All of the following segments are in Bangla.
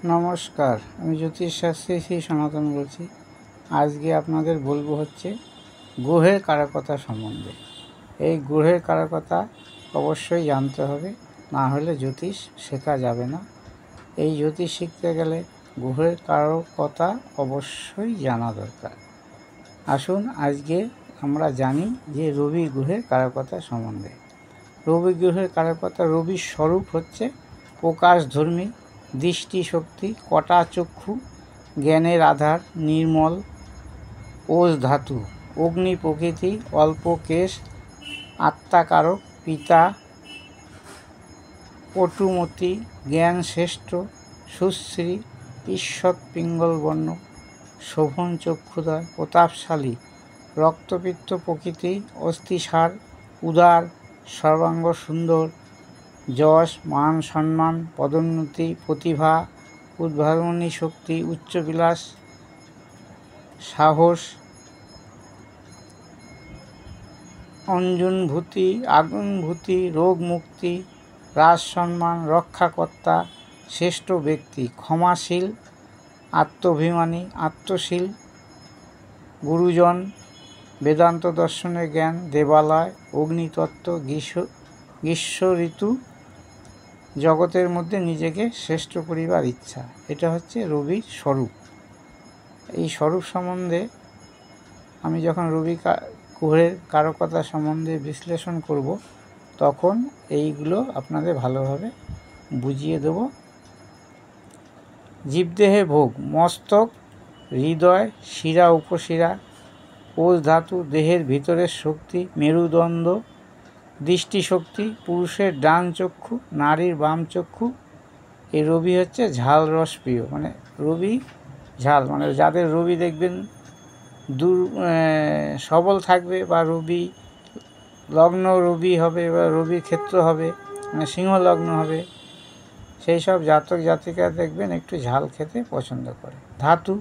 নমস্কার, আমি জ্যোতিষশাস্ত্রী শ্রী সনাতন বলছি। আজকে আপনাদের বলবো হচ্ছে গ্রহের কারকতা সম্বন্ধে। এই গ্রহের কারকতা অবশ্যই জানতে হবে, না হলে জ্যোতিষ শেখা যাবে না। এই জ্যোতিষ শিখতে গেলে গ্রহের কারকতা অবশ্যই জানা দরকার। আসুন আজকে আমরা জানি যে রবি গ্রহের কারকতা সম্বন্ধে। রবি গ্রহের কারকতা, রবির স্বরূপ হচ্ছে প্রকাশধর্মী, দৃষ্টিশক্তি, কটা চক্ষু, জ্ঞানের আধার, নির্মল, ওজ ধাতু, অগ্নি প্রকৃতি, অল্প কেশ, আত্মাকারক, পিতা, পটুমতি, জ্ঞান শ্রেষ্ঠ, সুশ্রী, ঈষৎ পিঙ্গল বর্ণ, শোভন চক্ষুদয়, প্রতাপশালী, রক্তপিত্ত প্রকৃতি, অস্থিসার, উদার, সর্বাঙ্গ সুন্দর, যশ, মান সম্মান, পদোন্নতি, প্রতিভা, উদ্ভাবনী শক্তি, উচ্চবিলাস, সাহস, অঞ্জনভূতি, আগুনভূতি, রোগ মুক্তি, রাজ সম্মান, রক্ষাকর্তা, শ্রেষ্ঠ ব্যক্তি, ক্ষমাশীল, আত্মাভিমানী, আত্মশীল, গুরুজন, বেদান্ত দর্শনের জ্ঞান, দেবালয়, অগ্নিতত্ত্ব, গ্রীষ্ম ঋতু, জগতের মধ্যে নিজেকে শ্রেষ্ঠ করিবার ইচ্ছা। এটা হচ্ছে রবির স্বরূপ। এই স্বরূপ সম্বন্ধে আমি যখন রবি গ্রহের কারকতা সম্বন্ধে বিশ্লেষণ করব, তখন এইগুলো আপনাদের ভালোভাবে বুঝিয়ে দেব। জীবদেহে ভোগ, মস্তক, হৃদয়, শিরা, উপশিরা, কোষ ধাতু, দেহের ভিতরের শক্তি, মেরুদণ্ড, দৃষ্টিশক্তি, পুরুষের ডান চক্ষু, নারীর বাম চক্ষু। এই রবি হচ্ছে ঝাল রস প্রিয়, মানে রবি ঝাল, মানে যাদের রবি দেখবেন সবল থাকবে, বা রবি লগ্ন রবি হবে, বা রবির ক্ষেত্র হবে, মানে সিংহ লগ্ন হবে, সেই সব জাতক জাতিকা দেখবেন একটু ঝাল খেতে পছন্দ করে। ধাতু,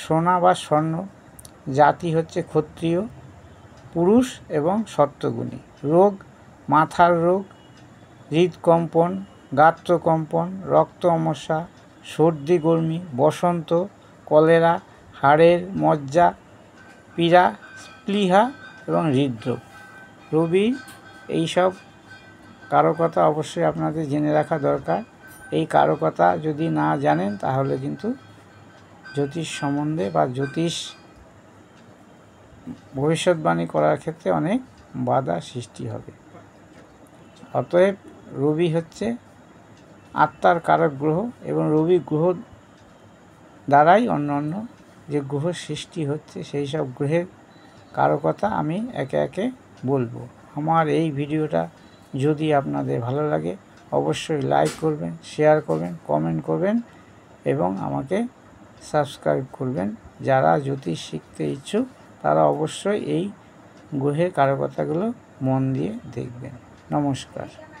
সোনা বা স্বর্ণ। জাতি হচ্ছে ক্ষত্রিয়, পুরুষ এবং সত্ত্বগুণী। রোগ, মাথার রোগ, হৃদকম্পন, গাত্রকম্পন, রক্ত অমস্যা, সর্দি গর্মি, বসন্ত, কলেরা, হাড়ের মজ্জা, পীড়া, স্পৃহা এবং হৃদরোগ। রবি এইসব কারকতা অবশ্যই আপনাদের জেনে রাখা দরকার। এই কারকতা যদি না জানেন, তাহলে কিন্তু জ্যোতিষ সম্বন্ধে বা জ্যোতিষ ভবিষ্যৎবাণী করার ক্ষেত্রে অনেক বাধা সৃষ্টি হবে। অতএব রবি হচ্ছে আত্মার কারক গ্রহ, এবং রবি গ্রহ দ্বারাই অন্য যে গ্রহ সৃষ্টি হচ্ছে, সেই সব গ্রহের কারকতা আমি একে একে বলবো। আমার এই ভিডিওটা যদি আপনাদের ভালো লাগে, অবশ্যই লাইক করবেন, শেয়ার করবেন, কমেন্ট করবেন এবং আমাকে সাবস্ক্রাইব করবেন। যারা জ্যোতিষ শিখতে ইচ্ছুক, তারা অবশ্যই এই গ্রহের কারকতাগুলো মন দিয়ে দেখবেন। নমস্কার।